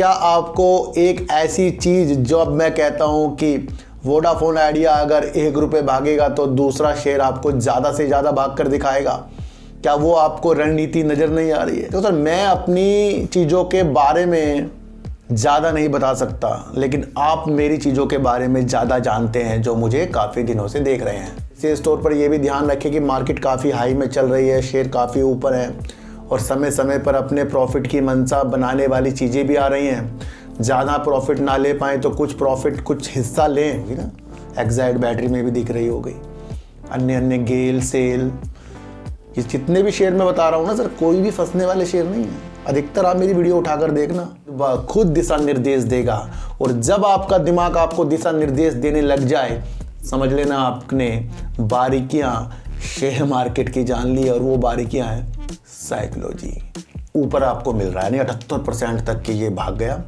क्या आपको एक ऐसी चीज़ जो अब मैं कहता हूँ कि वोडाफोन आइडिया अगर 1 रुपये भागेगा तो दूसरा शेयर आपको ज़्यादा से ज़्यादा भाग कर दिखाएगा, क्या वो आपको रणनीति नज़र नहीं आ रही है? तो सर मैं अपनी चीज़ों के बारे में ज़्यादा नहीं बता सकता, लेकिन आप मेरी चीज़ों के बारे में ज़्यादा जानते हैं जो मुझे काफ़ी दिनों से देख रहे हैं। इस तौर पर यह भी ध्यान रखें कि मार्केट काफ़ी हाई में चल रही है, शेयर काफ़ी ऊपर है और समय समय पर अपने प्रॉफिट की मंशा बनाने वाली चीज़ें भी आ रही हैं। ज़्यादा प्रॉफिट ना ले पाएँ तो कुछ प्रॉफिट कुछ हिस्सा लें, ठीक है। एक्साइड बैटरी में भी दिख रही हो गई, अन्य गेल सेल, ये जितने भी शेयर मैं बता रहा हूँ ना सर, कोई भी फंसने वाले शेयर नहीं है। अधिकतर आप मेरी वीडियो उठाकर देखना, वह खुद दिशा निर्देश देगा और जब आपका दिमाग आपको दिशा निर्देश देने लग जाए, समझ लेना आपने बारीकियां शेयर मार्केट की जान ली। और वो बारीकियां हैं साइकोलॉजी। ऊपर आपको मिल रहा है, यानी 78% तक की ये भाग गया।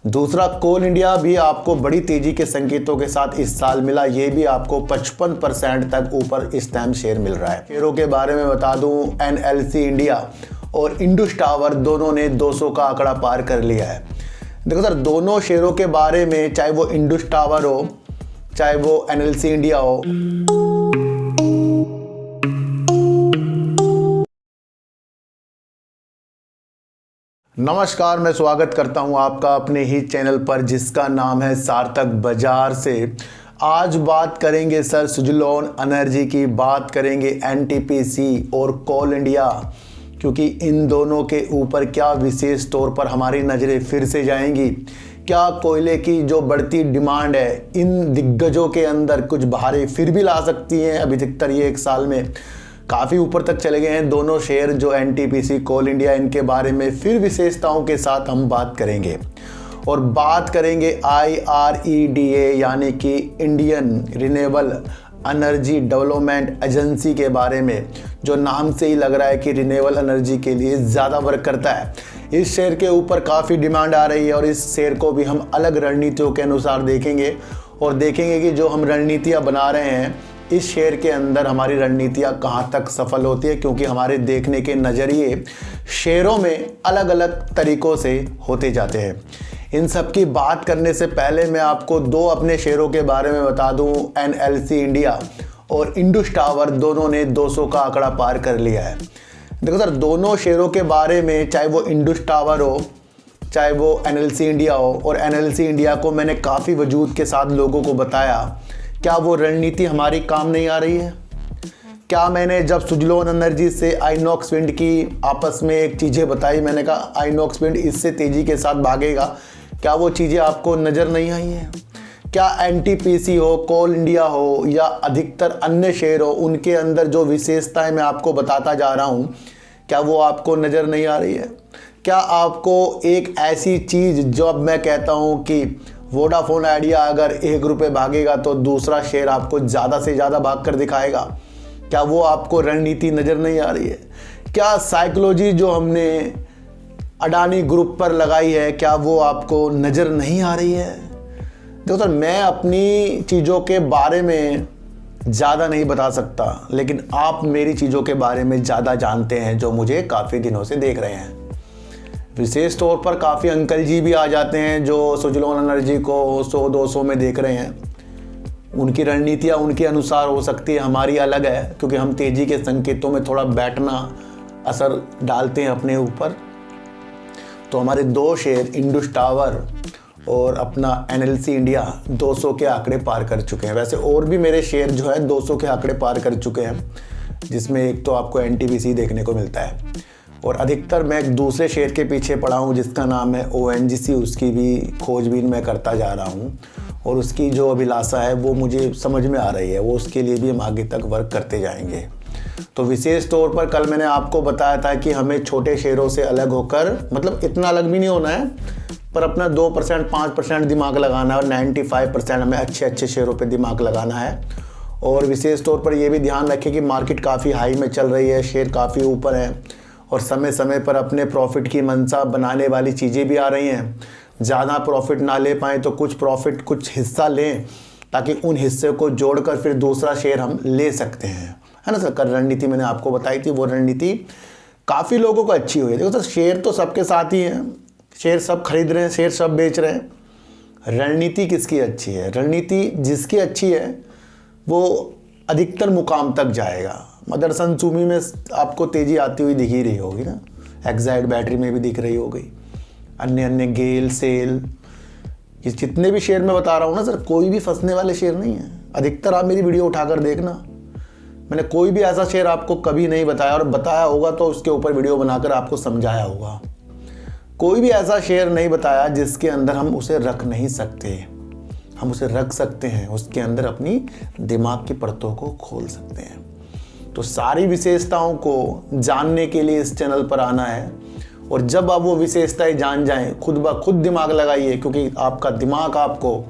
दूसरा, कोल इंडिया भी आपको बड़ी तेजी के संकेतों के साथ इस साल मिला, ये भी आपको 55% तक ऊपर इस टाइम शेयर मिल रहा है। शेयरों के बारे में बता दूं, NLC इंडिया और इंडस टावर दोनों ने 200 का आंकड़ा पार कर लिया है। देखो सर, दोनों शेयरों के बारे में, चाहे वो इंडस टावर हो चाहे वो NLC इंडिया हो, नमस्कार, मैं स्वागत करता हूं आपका अपने ही चैनल पर जिसका नाम है सार्थक बाजार से। आज बात करेंगे सर सुजलॉन एनर्जी की, बात करेंगे NTPC और कोल इंडिया, क्योंकि इन दोनों के ऊपर क्या विशेष तौर पर हमारी नज़रें फिर से जाएंगी। क्या कोयले की जो बढ़ती डिमांड है इन दिग्गजों के अंदर कुछ बहारें फिर भी ला सकती हैं? अभी तक ये 1 साल में काफ़ी ऊपर तक चले गए हैं दोनों शेयर, जो NTPC कोल इंडिया, इनके बारे में फिर विशेषताओं के साथ हम बात करेंगे। और बात करेंगे IREDA यानी कि Indian renewable energy development agency के बारे में, जो नाम से ही लग रहा है कि रिन्यूएबल एनर्जी के लिए ज़्यादा वर्क करता है। इस शेयर के ऊपर काफ़ी डिमांड आ रही है और इस शेयर को भी हम अलग रणनीतियों के अनुसार देखेंगे और देखेंगे कि जो हम रणनीतियाँ बना रहे हैं इस शेयर के अंदर हमारी रणनीतियाँ कहाँ तक सफल होती है, क्योंकि हमारे देखने के नज़रिए शेयरों में अलग अलग तरीक़ों से होते जाते हैं। इन सब की बात करने से पहले मैं आपको 2 अपने शेयरों के बारे में बता दूं। NLC इंडिया और इंडस टावर दोनों ने 200 का आंकड़ा पार कर लिया है। देखो सर, दोनों शेयरों के बारे में, चाहे वो इंडस टावर हो चाहे वो NLC इंडिया हो, और NLC इंडिया को मैंने काफ़ी वजूद के साथ लोगों को बताया, क्या वो रणनीति हमारी काम नहीं आ रही है? क्या मैंने जब सुजलॉन एनर्जी से आइनॉक्स विंड की आपस में एक चीज़ें बताई, मैंने कहा आइनॉक्स विंड इससे तेज़ी के साथ भागेगा, क्या वो चीज़ें आपको नज़र नहीं आई हैं? क्या NTPC हो, कोल इंडिया हो या अधिकतर अन्य शेयर हो, उनके अंदर जो विशेषताएं मैं आपको बताता जा रहा हूँ, क्या वो आपको नज़र नहीं आ रही है? क्या आपको एक ऐसी चीज़ जो अब मैं कहता हूँ कि वोडाफोन आइडिया अगर 1 रुपये भागेगा तो दूसरा शेयर आपको ज़्यादा से ज़्यादा भाग कर दिखाएगा, क्या वो आपको रणनीति नज़र नहीं आ रही है? क्या साइकोलॉजी जो हमने अडानी ग्रुप पर लगाई है, क्या वो आपको नज़र नहीं आ रही है? देखो सर, मैं अपनी चीज़ों के बारे में ज़्यादा नहीं बता सकता, लेकिन आप मेरी चीज़ों के बारे में ज़्यादा जानते हैं जो मुझे काफ़ी दिनों से देख रहे हैं। विशेष तौर पर काफ़ी अंकल जी भी आ जाते हैं जो सुजलॉन एनर्जी को 100-200 में देख रहे हैं। उनकी रणनीतियाँ उनके अनुसार हो सकती है, हमारी अलग है, क्योंकि हम तेज़ी के संकेतों में थोड़ा बैठना असर डालते हैं अपने ऊपर। तो हमारे 2 शेयर इंडस टावर और अपना NLC इंडिया 200 के आंकड़े पार कर चुके हैं। वैसे और भी मेरे शेयर जो है 200 के आंकड़े पार कर चुके हैं, जिसमें एक तो आपको NTPC देखने को मिलता है और अधिकतर मैं एक दूसरे शेयर के पीछे पड़ा हूँ जिसका नाम है ONGC। उसकी भी खोजबीन मैं करता जा रहा हूँ और उसकी जो अभिलाषा है वो मुझे समझ में आ रही है, वो उसके लिए भी हम आगे तक वर्क करते जाएंगे। तो विशेष तौर पर कल मैंने आपको बताया था कि हमें छोटे शेयरों से अलग होकर, मतलब इतना अलग भी नहीं होना है, पर अपना 2% 5% दिमाग लगाना है और 95% हमें अच्छे शेयरों पे दिमाग लगाना है। और विशेष तौर पर यह भी ध्यान रखें कि मार्केट काफ़ी हाई में चल रही है, शेयर काफ़ी ऊपर है और समय समय पर अपने प्रॉफिट की मंशा बनाने वाली चीज़ें भी आ रही हैं। ज़्यादा प्रॉफिट ना ले पाएँ तो कुछ प्रॉफिट कुछ हिस्सा लें, ताकि उन हिस्से को जोड़कर फिर दूसरा शेयर हम ले सकते हैं, है ना सर। कल रणनीति मैंने आपको बताई थी, वो रणनीति काफ़ी लोगों को अच्छी हुई है। देखो सर, शेयर तो सबके साथ ही हैं, शेयर सब खरीद रहे हैं, शेयर सब बेच रहे हैं। रणनीति किसकी अच्छी है? रणनीति जिसकी अच्छी है वो अधिकतर मुकाम तक जाएगा। मदरसन चूमी में आपको तेज़ी आती हुई दिख ही रही होगी ना, एक्साइड बैटरी में भी दिख रही होगी, अन्य अन्य गेल, सेल, ये जितने भी शेयर मैं बता रहा हूँ ना सर, कोई भी फंसने वाले शेयर नहीं है। अधिकतर आप मेरी वीडियो उठाकर देखना, मैंने कोई भी ऐसा शेयर आपको कभी नहीं बताया, और बताया होगा तो उसके ऊपर वीडियो बनाकर आपको समझाया होगा। कोई भी ऐसा शेयर नहीं बताया जिसके अंदर हम उसे रख नहीं सकते। हम उसे रख सकते हैं, उसके अंदर अपनी दिमाग की परतों को खोल सकते हैं। तो सारी विशेषताओं को जानने के लिए इस चैनल पर आना है, और जब आप वो विशेषताएं जान जाएं, खुद ब खुद दिमाग लगाइए, क्योंकि आपका दिमाग आपको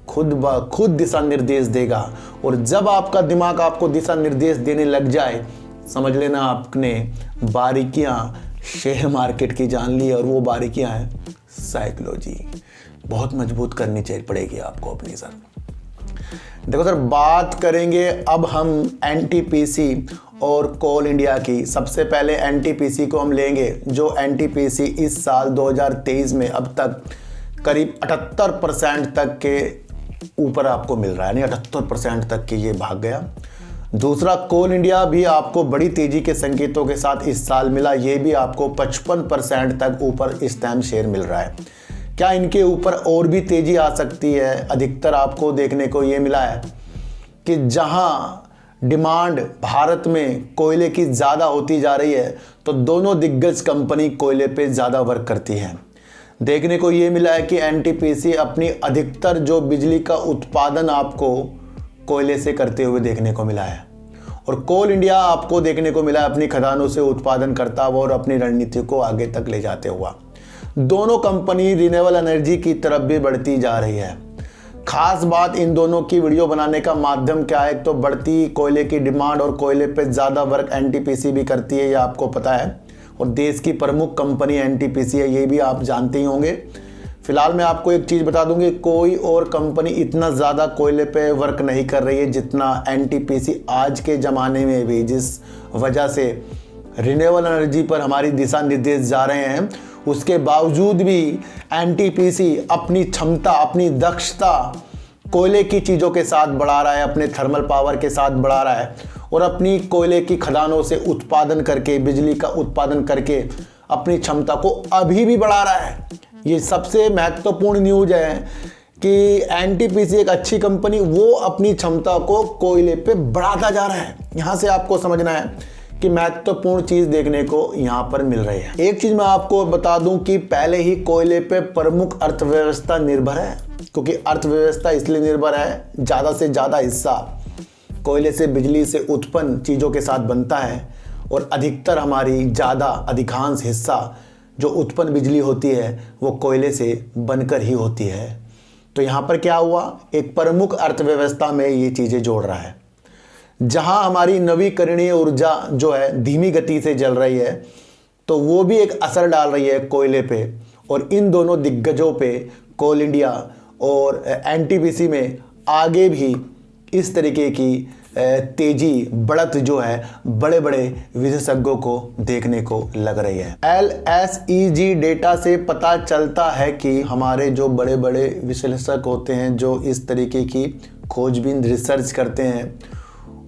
खुद ब खुद दिशा निर्देश देगा। और जब आपका दिमाग आपको दिशा निर्देश देने लग जाए, समझ लेना आपने बारीकियां शेयर मार्केट की जान ली, और वो बारीकियां हैं साइकोलॉजी। बहुत मजबूत करनी चाहिए पड़ेगी आपको अपनी सर। देखो सर, बात करेंगे अब हम एनटीपीसी और कोल इंडिया की। सबसे पहले एनटीपीसी को हम लेंगे, जो एनटीपीसी इस साल 2023 में अब तक करीब 78% तक के ऊपर आपको मिल रहा है, यानी 78% तक के ये भाग गया। दूसरा कोल इंडिया भी आपको बड़ी तेजी के संकेतों के साथ इस साल मिला, ये भी आपको 55% तक ऊपर इस टाइम शेयर मिल रहा है। क्या इनके ऊपर और भी तेजी आ सकती है? अधिकतर आपको देखने को ये मिला है कि जहां डिमांड भारत में कोयले की ज़्यादा होती जा रही है, तो दोनों दिग्गज कंपनी कोयले पे ज़्यादा वर्क करती है। देखने को ये मिला है कि एनटीपीसी अपनी अधिकतर जो बिजली का उत्पादन आपको कोयले से करते हुए देखने को मिला है, और कोल इंडिया आपको देखने को मिला है अपनी खदानों से उत्पादन करता हुआ और अपनी रणनीति को आगे तक ले जाते हुआ। दोनों कंपनी रिन्यूएबल एनर्जी की तरफ भी बढ़ती जा रही है। खास बात इन दोनों की वीडियो बनाने का माध्यम क्या है? तो बढ़ती कोयले की डिमांड और कोयले पे ज़्यादा वर्क एनटीपीसी भी करती है, ये आपको पता है, और देश की प्रमुख कंपनी एनटीपीसी है, ये भी आप जानते ही होंगे। फिलहाल मैं आपको एक चीज़ बता दूंगी, कोई और कंपनी इतना ज़्यादा कोयले पे वर्क नहीं कर रही है जितना एनटीपीसी आज के ज़माने में भी, जिस वजह से रिन्यूएबल एनर्जी पर हमारी दिशा निर्देश जा रहे हैं, उसके बावजूद भी एनटीपीसी अपनी क्षमता, अपनी दक्षता कोयले की चीज़ों के साथ बढ़ा रहा है, अपने थर्मल पावर के साथ बढ़ा रहा है, और अपनी कोयले की खदानों से उत्पादन करके, बिजली का उत्पादन करके अपनी क्षमता को अभी भी बढ़ा रहा है। ये सबसे महत्वपूर्ण न्यूज़ है कि एनटीपीसी एक अच्छी कंपनी, वो अपनी क्षमता को कोयले पे बढ़ाता जा रहा है। यहाँ से आपको समझना है कि महत्वपूर्ण चीज़ देखने को यहाँ पर मिल रही है। एक चीज़ मैं आपको बता दूं कि पहले ही कोयले पे प्रमुख अर्थव्यवस्था निर्भर है, क्योंकि अर्थव्यवस्था इसलिए निर्भर है, ज़्यादा से ज़्यादा हिस्सा कोयले से, बिजली से उत्पन्न चीज़ों के साथ बनता है, और अधिकतर हमारी अधिकांश हिस्सा जो उत्पन्न बिजली होती है वो कोयले से बनकर ही होती है। तो यहाँ पर क्या हुआ, एक प्रमुख अर्थव्यवस्था में ये चीज़ें जोड़ रहा है। जहां हमारी नवीकरणीय ऊर्जा जो है धीमी गति से चल रही है, तो वो भी एक असर डाल रही है कोयले पे, और इन दोनों दिग्गजों पे, कोल इंडिया और एनटीपीसी में आगे भी इस तरीके की तेजी बढ़त जो है बड़े बड़े विशेषज्ञों को देखने को लग रही है। LSEG डेटा से पता चलता है कि हमारे जो बड़े बड़े विश्लेषक होते हैं, जो इस तरीके की खोजबीन रिसर्च करते हैं,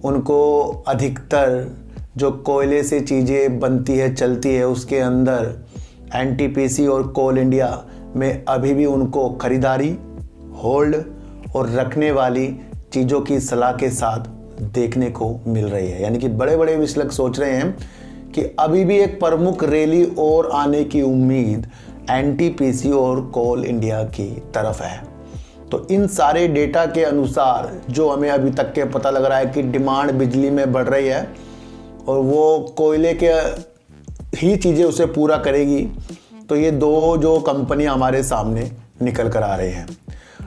उनको अधिकतर जो कोयले से चीज़ें बनती है, चलती है, उसके अंदर एनटीपीसी और कोल इंडिया में अभी भी उनको खरीदारी, होल्ड और रखने वाली चीज़ों की सलाह के साथ देखने को मिल रही है। यानी कि बड़े बड़े विश्लेषक सोच रहे हैं कि अभी भी एक प्रमुख रैली और आने की उम्मीद एनटीपीसी और कोल इंडिया की तरफ है। तो इन सारे डेटा के अनुसार जो हमें अभी तक के पता लग रहा है कि डिमांड बिजली में बढ़ रही है, और वो कोयले के ही चीज़ें उसे पूरा करेगी। तो ये दो जो कंपनी हमारे सामने निकल कर आ रहे हैं।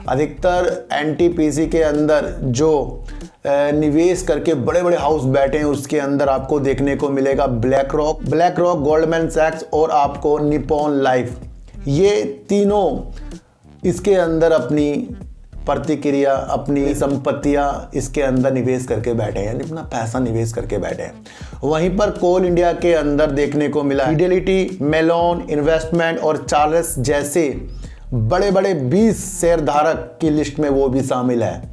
अधिकतर एनटीपीसी के अंदर जो निवेश करके बड़े बड़े हाउस बैठे हैं, उसके अंदर आपको देखने को मिलेगा ब्लैक रॉक, गोल्डमैन सैक्स और आपको निप्पॉन लाइफ। ये तीनों इसके अंदर अपनी प्रतिक्रिया, अपनी संपत्तियां इसके अंदर निवेश करके बैठे हैं, यानी अपना पैसा निवेश करके बैठे हैं। वहीं पर कोल इंडिया के अंदर देखने को मिला फिडेलिटी, मेलोन इन्वेस्टमेंट और चार्ल्स जैसे बड़े बड़े 20 शेयरधारक की लिस्ट में वो भी शामिल है।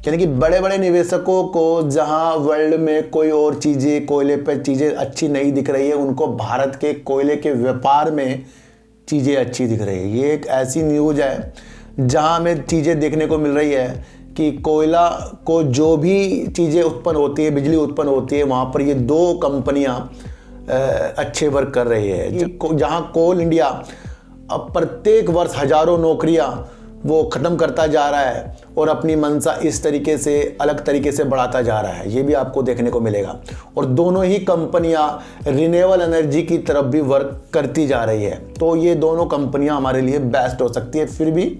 यानी कि बड़े बड़े निवेशकों को जहां वर्ल्ड में कोई और चीज़ें, कोयले पर चीज़ें अच्छी नहीं दिख रही है, उनको भारत के कोयले के व्यापार में चीज़ें अच्छी दिख रही है। ये एक ऐसी न्यूज़ है जहां हमें चीज़ें देखने को मिल रही है कि कोयला को जो भी चीज़ें उत्पन्न होती है, बिजली उत्पन्न होती है, वहाँ पर ये 2 कंपनियाँ अच्छे वर्क कर रही है। जहाँ कोल इंडिया अब प्रत्येक वर्ष हज़ारों नौकरियाँ वो ख़त्म करता जा रहा है और अपनी मंशा इस तरीके से अलग तरीके से बढ़ाता जा रहा है, ये भी आपको देखने को मिलेगा। और दोनों ही कंपनियां रिन्यूएबल एनर्जी की तरफ भी वर्क करती जा रही है। तो ये दोनों कंपनियां हमारे लिए बेस्ट हो सकती है। फिर भी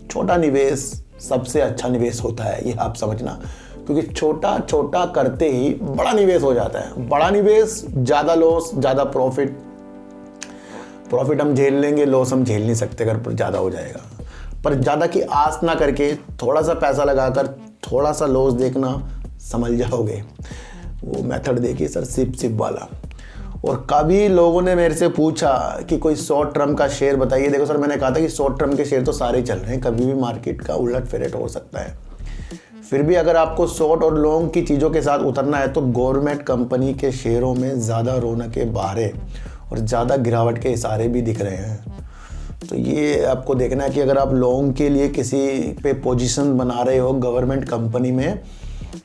छोटा निवेश सबसे अच्छा निवेश होता है, ये आप समझना, क्योंकि छोटा छोटा करते ही बड़ा निवेश हो जाता है। बड़ा निवेश, ज़्यादा लॉस, ज़्यादा प्रॉफिट हम झेल लेंगे, लॉस हम झेल नहीं सकते अगर ज़्यादा हो जाएगा। पर ज़्यादा की आस ना करके थोड़ा सा पैसा लगाकर थोड़ा सा लॉस देखना, समझ जाओगे। वो मेथड देखिए सर, सिप वाला। और कभी लोगों ने मेरे से पूछा कि कोई शॉर्ट टर्म का शेयर बताइए। देखो सर, मैंने कहा था कि शॉर्ट टर्म के शेयर तो सारे चल रहे हैं, कभी भी मार्केट का उलट फेरट हो सकता है। फिर भी अगर आपको शॉर्ट और लॉन्ग की चीज़ों के साथ उतरना है तो गवर्नमेंट कंपनी के शेयरों में ज़्यादा रौनकें बाहर और ज़्यादा गिरावट के इशारे भी दिख रहे हैं। तो ये आपको देखना है कि अगर आप लॉन्ग के लिए किसी पे पोजीशन बना रहे हो गवर्नमेंट कंपनी में,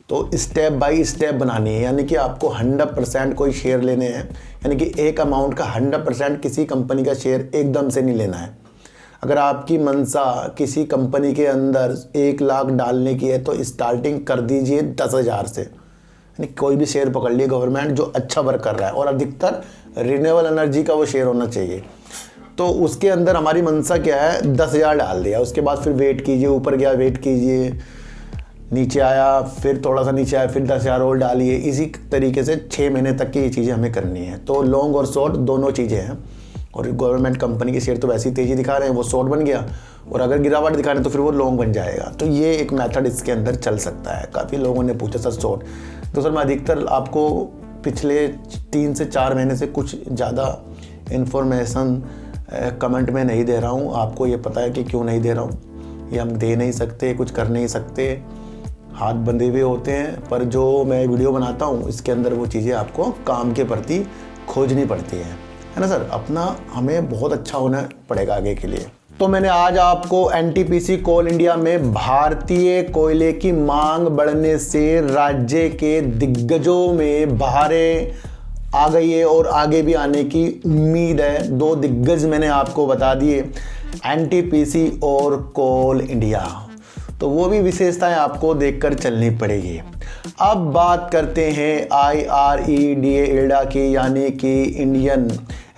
तो स्टेप बाय स्टेप बनानी है। यानी कि आपको 100% कोई शेयर लेने हैं, यानी कि एक अमाउंट का 100% किसी कंपनी का शेयर एकदम से नहीं लेना है। अगर आपकी मंशा किसी कंपनी के अंदर 1 लाख डालने की है तो स्टार्टिंग कर दीजिए 10,000 से। यानी कोई भी शेयर पकड़ लिए गवर्नमेंट जो अच्छा वर्क कर रहा है, और अधिकतर रिन्यूएबल एनर्जी का वो शेयर होना चाहिए। तो उसके अंदर हमारी मंशा क्या है, 10,000 डाल दिया, उसके बाद फिर वेट कीजिए, ऊपर गया वेट कीजिए, नीचे आया, फिर थोड़ा सा नीचे आया, फिर 10,000 और डालिए। इसी तरीके से 6 महीने तक की ये चीज़ें हमें करनी है। तो लॉन्ग और शॉर्ट दोनों चीज़ें हैं। और गवर्नमेंट कंपनी के शेयर तो वैसे ही तेज़ी दिखा रहे हैं, वो शॉर्ट बन गया, और अगर गिरावट दिखा रहे हैं तो फिर वो लॉन्ग बन जाएगा। तो ये एक मेथड इसके अंदर चल सकता है। काफ़ी लोगों ने पूछा सर शॉर्ट, तो सर मैं अधिकतर आपको पिछले 3 से 4 महीने से कुछ ज़्यादा इन्फॉर्मेशन कमेंट में नहीं दे रहा हूँ। आपको ये पता है कि क्यों नहीं दे रहा हूँ, ये हम दे नहीं सकते, कुछ कर नहीं सकते, हाथ बंधे हुए होते हैं। पर जो मैं वीडियो बनाता हूँ इसके अंदर वो चीज़ें आपको काम के प्रति खोजनी पड़ती है ना सर। अपना हमें बहुत अच्छा होना पड़ेगा आगे के लिए। तो मैंने आज आपको एनटीपीसी कोल इंडिया में भारतीय कोयले की मांग बढ़ने से राज्य के दिग्गजों में बहारें आ गई है और आगे भी आने की उम्मीद है। 2 दिग्गज मैंने आपको बता दिए, एनटीपीसी और कोल इंडिया। तो वो भी विशेषताएं आपको देखकर चलनी पड़ेगी। अब बात करते हैं IREDA की, यानी कि Indian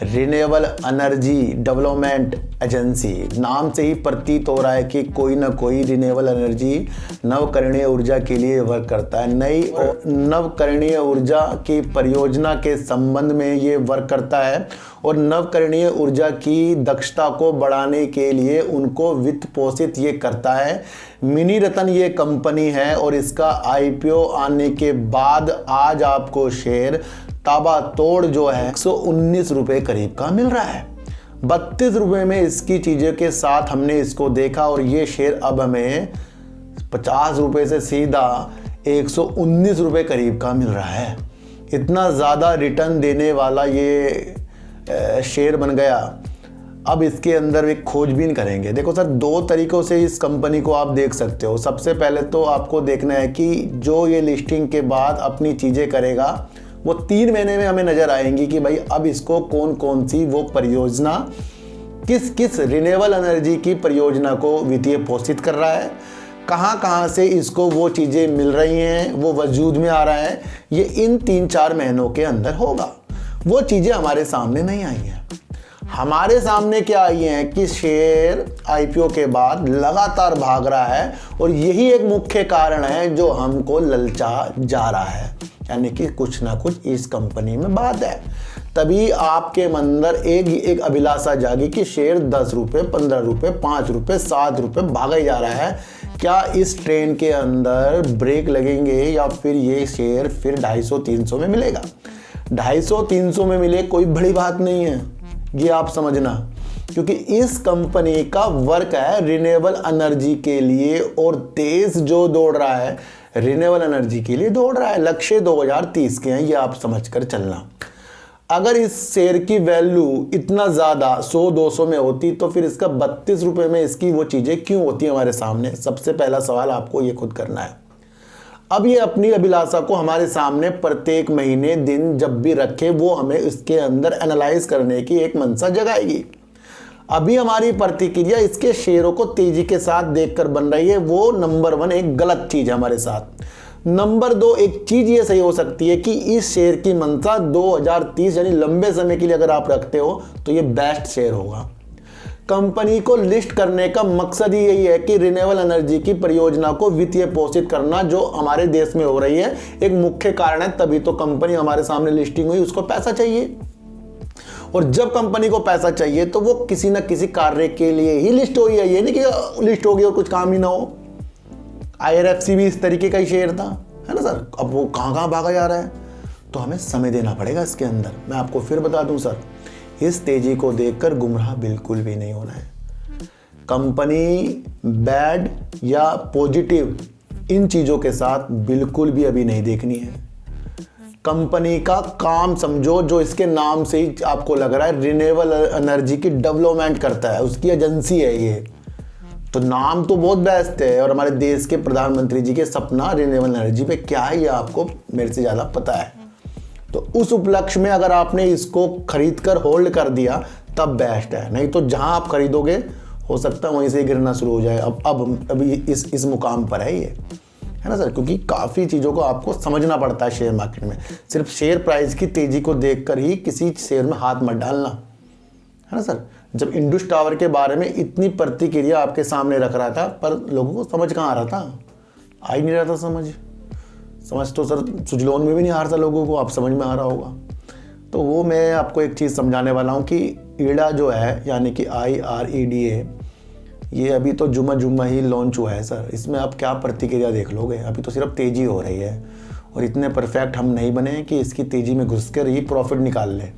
renewable energy development agency. नाम से ही प्रतीत हो रहा है कि कोई ना कोई रिन्यूएबल एनर्जी, नवकरणीय ऊर्जा के लिए वर्क करता है। नई और नवकरणीय ऊर्जा की परियोजना के संबंध में ये वर्क करता है और नवकरणीय ऊर्जा की दक्षता को बढ़ाने के लिए उनको वित्त पोषित ये करता है। मिनी रतन ये कंपनी है और इसका IPO आने के बाद आज आपको शेयर ताबड़तोड़ जो है 119 रुपये करीब का मिल रहा है। 32 रुपये में इसकी चीज़ों के साथ हमने इसको देखा और ये शेयर अब हमें 50 रुपये से सीधा 119 रुपये करीब का मिल रहा है। इतना ज़्यादा रिटर्न देने वाला ये शेयर बन गया। अब इसके अंदर एक खोजबीन करेंगे। देखो सर, 2 तरीक़ों से इस कंपनी को आप देख सकते हो। सबसे पहले तो आपको देखना है कि जो ये लिस्टिंग के बाद अपनी चीज़ें करेगा वो 3 महीने में हमें नज़र आएंगी कि भाई अब इसको कौन कौन सी वो परियोजना, किस किस रिन्यूएबल एनर्जी की परियोजना को वित्तीय पोषित कर रहा है, कहाँ कहाँ से इसको वो चीज़ें मिल रही हैं, वो वजूद में आ रहा है। ये इन 3-4 महीनों के अंदर होगा। वो चीज़ें हमारे सामने नहीं आई हैं। हमारे सामने क्या आई है कि शेयर IPO के बाद लगातार भाग रहा है और यही एक मुख्य कारण है जो हमको ललचा जा रहा है। यानी कि कुछ ना कुछ इस कंपनी में बात है। तभी आपके अंदर एक अभिलाषा जागी कि शेयर 10 रुपये, 15 रुपये, 5 रुपये, 7 रुपये भागा ही जा रहा है क्या इस ट्रेन के अंदर ब्रेक लगेंगे या फिर ये शेयर फिर 250-300 में मिलेगा। 250-300 में मिले कोई बड़ी बात नहीं है, ये आप समझना, क्योंकि इस कंपनी का वर्क है रिन्यूएबल एनर्जी के लिए और देश जो दौड़ रहा है रिन्यूएबल एनर्जी के लिए दौड़ रहा है। लक्ष्य 2030 के हैं, ये आप समझकर चलना। अगर इस शेयर की वैल्यू इतना ज़्यादा 100-200 में होती तो फिर इसका 32 रुपये में इसकी वो चीज़ें क्यों होती हमारे सामने। सबसे पहला सवाल आपको ये खुद करना है। अब ये अपनी अभिलाषा को हमारे सामने प्रत्येक महीने दिन जब भी रखे वो हमें इसके अंदर एनालाइज करने की एक मंशा जगाएगी। अभी हमारी प्रतिक्रिया इसके शेयरों को तेजी के साथ देखकर बन रही है, वो नंबर 1 एक गलत चीज़ है हमारे साथ। नंबर 2 एक चीज़ ये सही हो सकती है कि इस शेयर की मंशा 2030 यानी लंबे समय के लिए अगर आप रखते हो तो ये बेस्ट शेयर होगा। कंपनी को लिस्ट करने का मकसद ही यही है कि रिन्यूएबल एनर्जी की परियोजना को वित्तीय पोषित करना, जो हमारे देश में हो रही है, एक मुख्य कारण है। तभी तो कंपनी हमारे सामने लिस्टिंग हुई, उसको पैसा चाहिए। और जब कंपनी को पैसा चाहिए तो वो किसी न किसी कार्य के लिए ही लिस्ट हुई है, ये नहीं कि लिस्ट होगी और कुछ काम ही ना हो। IRFC भी इस तरीके का ही शेयर था, है ना सर। अब वो कहाँ भागा जा रहा है, तो हमें समय देना पड़ेगा इसके अंदर। मैं आपको फिर बता दूं सर, इस तेजी को देखकर गुमराह बिल्कुल भी नहीं होना है। कंपनी बैड या पॉजिटिव इन चीज़ों के साथ बिल्कुल भी अभी नहीं देखनी है। कंपनी का काम समझो, जो इसके नाम से ही आपको लग रहा है रिन्यूएबल एनर्जी की डेवलपमेंट करता है, उसकी एजेंसी है ये। तो नाम तो बहुत बेस्ट है और हमारे देश के प्रधानमंत्री जी के सपना रिन्यूएबल एनर्जी पे क्या है ये आपको मेरे से ज़्यादा पता है। तो उस उपलक्ष्य में अगर आपने इसको खरीद कर होल्ड कर दिया तब बेस्ट है, नहीं तो जहां आप खरीदोगे हो सकता है वहीं से गिरना शुरू हो जाए। अब अभी इस मुकाम पर है ये, है ना सर, क्योंकि काफ़ी चीज़ों को आपको समझना पड़ता है शेयर मार्केट में। सिर्फ शेयर प्राइस की तेज़ी को देखकर ही किसी शेयर में हाथ मत डालना, है ना सर। जब इंडस टावर के बारे में इतनी प्रतिक्रिया आपके सामने रख रहा था, पर लोगों को समझ कहाँ आ रहा था, आ ही नहीं रहा था समझ तो सर सुजलोन में भी नहीं आ रहा था लोगों को, आप समझ में आ रहा होगा। तो वो मैं आपको एक चीज़ समझाने वाला हूँ कि ईडा जो है यानी कि IREDA, ये अभी तो जुम्मा ही लॉन्च हुआ है सर। इसमें आप क्या प्रतिक्रिया देख लोगे, अभी तो सिर्फ तेज़ी हो रही है और इतने परफेक्ट हम नहीं बने कि इसकी तेज़ी में घुस कर ही प्रॉफिट निकाल लें।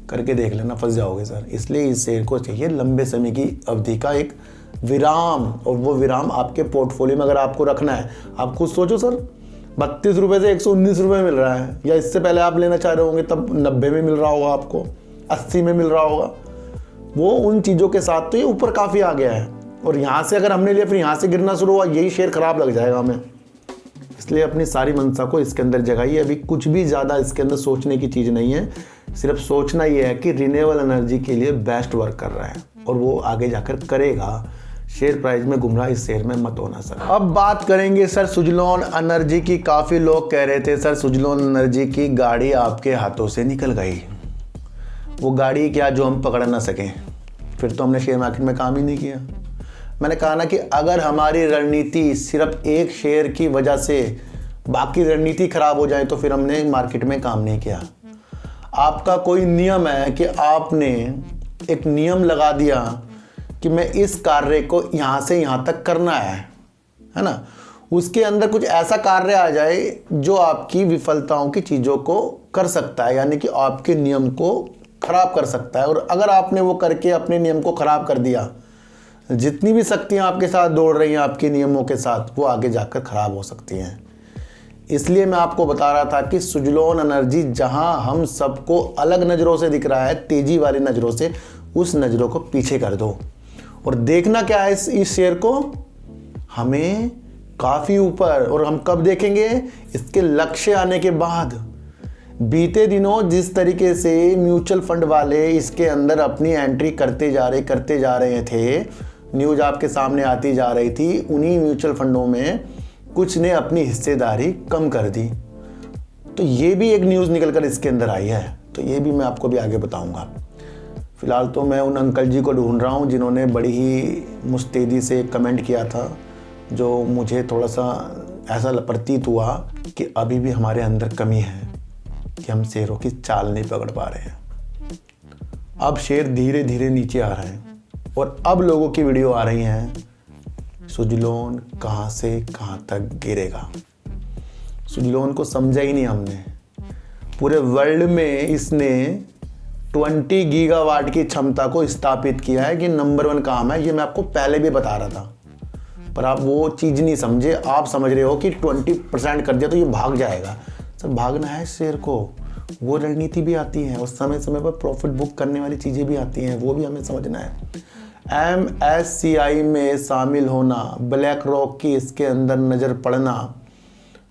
करके देख लेना, फंस जाओगे सर। इसलिए इस शेयर को चाहिए लंबे समय की अवधि का एक विराम, और वो विराम आपके पोर्टफोलियो में अगर आपको रखना है। आप खुद सोचो सर, 32 रुपये से 119 रुपये मिल रहा है, या इससे पहले आप लेना चाह रहे होंगे तब 90 में मिल रहा होगा, आपको 80 में मिल रहा होगा। वो उन चीज़ों के साथ तो ये ऊपर काफ़ी आ गया है, और यहाँ से अगर हमने लिया फिर यहाँ से गिरना शुरू हुआ, यही शेयर खराब लग जाएगा हमें। इसलिए अपनी सारी मंशा को इसके अंदर जगाइए। अभी कुछ भी ज़्यादा इसके अंदर सोचने की चीज़ नहीं है, सिर्फ सोचना ये है कि रिन्यूएबल एनर्जी के लिए बेस्ट वर्क कर रहा है और वो आगे जाकर करेगा। शेयर प्राइस में गुमराह इस शेयर में मत होना सर। अब बात करेंगे सर सुजलोन एनर्जी की। काफ़ी लोग कह रहे थे सर सुजलोन एनर्जी की गाड़ी आपके हाथों से निकल गई। वो गाड़ी क्या जो हम पकड़ ना सकें, फिर तो हमने शेयर मार्केट में काम ही नहीं किया। मैंने कहा ना कि अगर हमारी रणनीति सिर्फ एक शेयर की वजह से बाकी रणनीति खराब हो जाए तो फिर हमने मार्केट में काम नहीं किया। आपका कोई नियम है कि आपने एक नियम लगा दिया कि मैं इस कार्य को यहाँ से यहाँ तक करना है ना। उसके अंदर कुछ ऐसा कार्य आ जाए जो आपकी विफलताओं की चीज़ों को कर सकता है, यानी कि आपके नियम को खराब कर सकता है। और अगर आपने वो करके अपने नियम को खराब कर दिया, जितनी भी शक्तियाँ आपके साथ दौड़ रही हैं आपके नियमों के साथ, वो आगे जाकर खराब हो सकती हैं। इसलिए मैं आपको बता रहा था कि सुजलोन एनर्जी जहां हम सबको अलग नज़रों से दिख रहा है, तेजी वाली नज़रों से, उस नज़रों को पीछे कर दो और देखना क्या है इस शेयर को, हमें काफ़ी ऊपर। और हम कब देखेंगे, इसके लक्ष्य आने के बाद। बीते दिनों जिस तरीके से म्यूचुअल फंड वाले इसके अंदर अपनी एंट्री करते जा रहे थे, न्यूज़ आपके सामने आती जा रही थी, उन्हीं म्यूचुअल फंडों में कुछ ने अपनी हिस्सेदारी कम कर दी। तो ये भी एक न्यूज़ निकलकर इसके अंदर आई है, तो ये भी मैं आपको भी आगे बताऊंगा। फिलहाल तो मैं उन अंकल जी को ढूंढ रहा हूँ जिन्होंने बड़ी ही मुस्तैदी से कमेंट किया था, जो मुझे थोड़ा सा ऐसा प्रतीत हुआ कि अभी भी हमारे अंदर कमी है कि हम शेयरों की चाल नहीं पकड़ पा रहे हैं। अब शेयर धीरे धीरे नीचे आ रहे हैं और अब लोगों की वीडियो आ रही हैं सुजलोन कहाँ से कहाँ तक गिरेगा। सुजलोन को समझा ही नहीं हमने। पूरे वर्ल्ड में इसने 20 गीगावाट की क्षमता को स्थापित किया है कि नंबर 1 काम है। ये मैं आपको पहले भी बता रहा था, पर आप वो चीज़ नहीं समझे। आप समझ रहे हो कि 20% कर दिया तो ये भाग जाएगा। सर भागना है शेयर को, वो रणनीति भी आती है और समय समय पर प्रॉफिट बुक करने वाली चीज़ें भी आती हैं, वो भी हमें समझना है। MSCI में शामिल होना, ब्लैक रॉक की इसके अंदर नज़र पड़ना,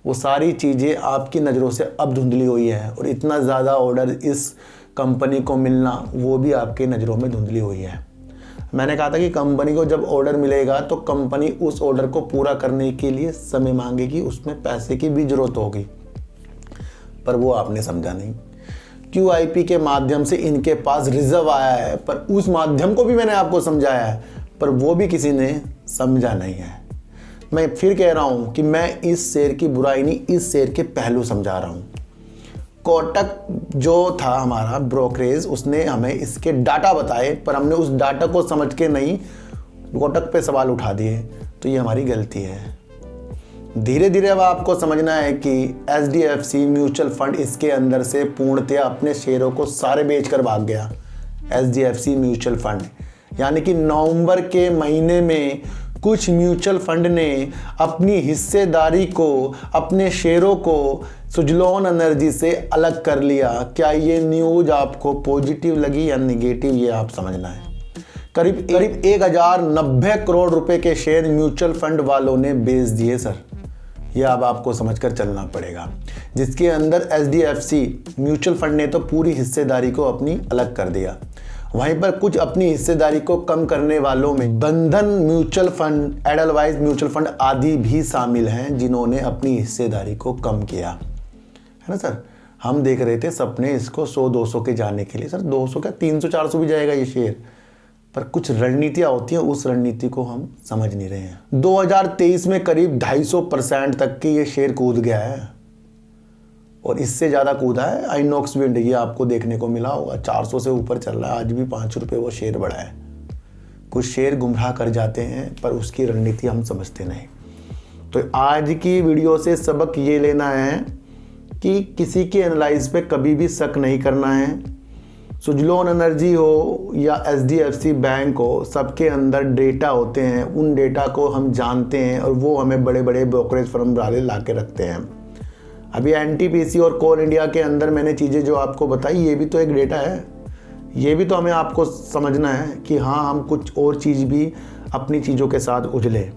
वो सारी चीज़ें आपकी नज़रों से अब धुंधली हुई है। और इतना ज़्यादा ऑर्डर इस कंपनी को मिलना, वो भी आपकी नज़रों में धुंधली हुई है। मैंने कहा था कि कंपनी को जब ऑर्डर मिलेगा तो कंपनी उस ऑर्डर को पूरा करने के लिए समय मांगेगी, उसमें पैसे की भी ज़रूरत होगी, पर वो आपने समझा नहीं। QIP के माध्यम से इनके पास रिजर्व आया है, पर उस माध्यम को भी मैंने आपको समझाया है, पर वो भी किसी ने समझा नहीं है। मैं फिर कह रहा हूँ कि मैं इस शेयर की बुराई नहीं, इस शेयर के पहलू समझा रहा हूँ। कोटक जो था हमारा ब्रोकरेज, उसने हमें इसके डाटा बताए, पर हमने उस डाटा को समझ के नहीं कोटक पे सवाल उठा दिए, तो ये हमारी गलती है। धीरे धीरे अब आपको समझना है कि HDFC म्यूचुअल फंड इसके अंदर से पूर्णतया अपने शेयरों को सारे बेचकर भाग गया। HDFC म्यूचुअल फंड, यानी कि नवंबर के महीने में कुछ म्यूचुअल फंड ने अपनी हिस्सेदारी को, अपने शेयरों को सुजलोन एनर्जी से अलग कर लिया। क्या ये न्यूज़ आपको पॉजिटिव लगी या नेगेटिव, ये आप समझना है। करीब 1090 करोड़ रुपए के शेयर म्यूचुअल फंड वालों ने बेच दिए सर। ये अब आपको समझकर चलना पड़ेगा, जिसके अंदर HDFC म्यूचुअल फंड ने तो पूरी हिस्सेदारी को अपनी अलग कर दिया। वहीं पर कुछ अपनी हिस्सेदारी को कम करने वालों में बंधन mutual fund, Edelweiss mutual fund आदि भी शामिल हैं, जिन्होंने अपनी हिस्सेदारी को कम किया है ना सर। हम देख रहे थे सपने इसको 100-200 के जाने के लिए। सर 200 क्या 300-400 भी जाएगा ये शेयर, पर कुछ रणनीतियाँ होती हैं, उस रणनीति को हम समझ नहीं रहे हैं। 2023 में करीब 250% तक की ये शेयर कूद गया है, और इससे ज़्यादा कूदा है आइनॉक्स विंड। ये आपको देखने को मिला होगा, 400 से ऊपर चल रहा है, आज भी 5 रुपये वो शेयर बढ़ा है। कुछ शेयर गुमराह कर जाते हैं, पर उसकी रणनीति हम समझते नहीं। तो आज की वीडियो से सबक ये लेना है कि किसी के एनालाइज पे कभी भी शक नहीं करना है। सुजलोन एनर्जी हो या HDFC बैंक हो, सबके अंदर डेटा होते हैं, उन डेटा को हम जानते हैं और वो हमें बड़े बड़े ब्रोकरेज फर्म वाले ला के रखते हैं। अभी NTPC और कोल इंडिया के अंदर मैंने चीज़ें जो आपको बताई, ये भी तो एक डेटा है। ये भी तो हमें आपको समझना है कि हाँ, हम कुछ और चीज़ भी अपनी चीज़ों के साथ उलझे।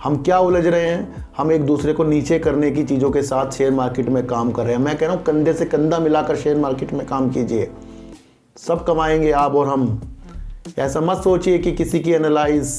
हम क्या उलझ रहे हैं? हम एक दूसरे को नीचे करने की चीज़ों के साथ शेयर मार्केट में काम कर रहे हैं। मैं कह रहा हूँ कंधे से कंधा मिलाकर शेयर मार्केट में काम कीजिए, सब कमाएंगे आप और हम। ऐसा मत सोचिए कि किसी की एनालाइज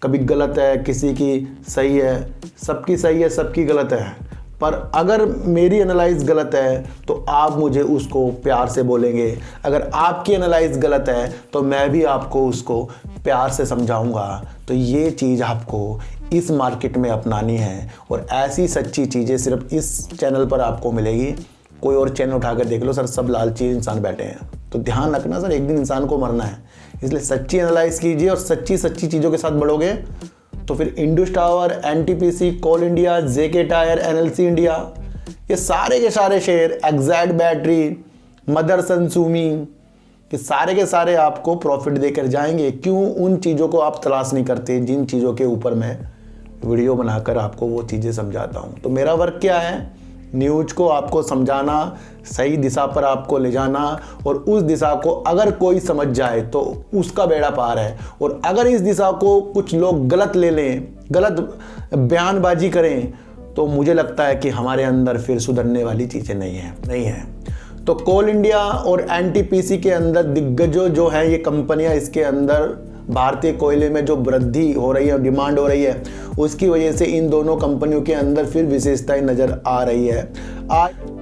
कभी गलत है, किसी की सही है। सबकी सही है, सबकी गलत है। पर अगर मेरी एनालाइज गलत है तो आप मुझे उसको प्यार से बोलेंगे, अगर आपकी एनालाइज गलत है तो मैं भी आपको उसको प्यार से समझाऊंगा। तो ये चीज़ आपको इस मार्केट में अपनानी है, और ऐसी सच्ची चीज़ें सिर्फ इस चैनल पर आपको मिलेगी। कोई और चैनल उठाकर देख लो सर, सब लालची इंसान बैठे हैं। तो ध्यान रखना सर, एक दिन इंसान को मरना है, इसलिए सच्ची एनालाइज कीजिए और सच्ची चीज़ों के साथ बढ़ोगे तो फिर Indus Tower, NTPC, Coal India, JK Tyre, NLC India, ये सारे के सारे share, Exide battery, Motherson Sumi, ये सारे के सारे आपको प्रॉफिट देकर जाएंगे। क्यों उन चीज़ों को आप तलाश नहीं करते जिन चीज़ों के ऊपर मैं वीडियो बनाकर आपको वो चीज़ें समझाता हूँ। तो मेरा वर्क क्या है? न्यूज़ को आपको समझाना, सही दिशा पर आपको ले जाना, और उस दिशा को अगर कोई समझ जाए तो उसका बेड़ा पार है। और अगर इस दिशा को कुछ लोग गलत ले लें, गलत बयानबाजी करें, तो मुझे लगता है कि हमारे अंदर फिर सुधरने वाली चीज़ें नहीं है। तो कोल इंडिया और NTPC के अंदर दिग्गजों जो है ये कंपनियां, इसके अंदर भारतीय कोयले में जो वृद्धि हो रही है, डिमांड हो रही है, उसकी वजह से इन दोनों कंपनियों के अंदर फिर विशेषताएं नज़र आ रही है।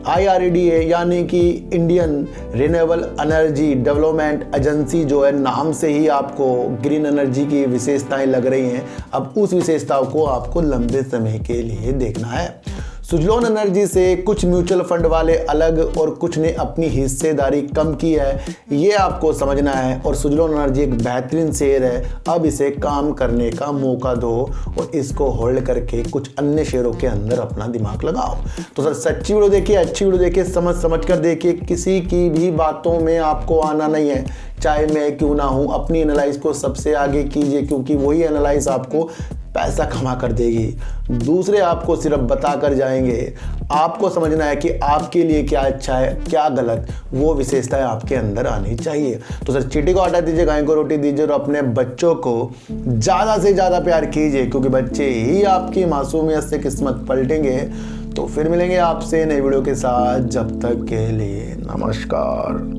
IREDA यानी कि Indian renewable energy development agency जो है, नाम से ही आपको ग्रीन एनर्जी की विशेषताएं लग रही हैं। अब उस विशेषताओं को आपको लंबे समय के लिए देखना है। सुजलोन एनर्जी से कुछ म्यूचुअल फंड वाले अलग और कुछ ने अपनी हिस्सेदारी कम की है, ये आपको समझना है। और सुजलोन एनर्जी एक बेहतरीन शेयर है, अब इसे काम करने का मौका दो और इसको होल्ड करके कुछ अन्य शेयरों के अंदर अपना दिमाग लगाओ। तो सर सच्ची वीडियो देखिए, अच्छी वीडियो देखिए, समझ कर देखिए, किसी की भी बातों में आपको आना नहीं है, चाहे मैं क्यों ना हूं। अपनी एनालाइज को सबसे आगे कीजिए, क्योंकि वही एनालाइज आपको पैसा कमा कर देगी। दूसरे आपको सिर्फ बता कर जाएंगे। आपको समझना है कि आपके लिए क्या अच्छा है क्या गलत, वो विशेषताएं आपके अंदर आनी चाहिए। तो सर चींटी को आटा दीजिए, गाय को रोटी दीजिए और अपने बच्चों को ज़्यादा से ज़्यादा प्यार कीजिए, क्योंकि बच्चे ही आपकी मासूमियत से किस्मत पलटेंगे। तो फिर मिलेंगे आपसे नई वीडियो के साथ, जब तक के लिए नमस्कार।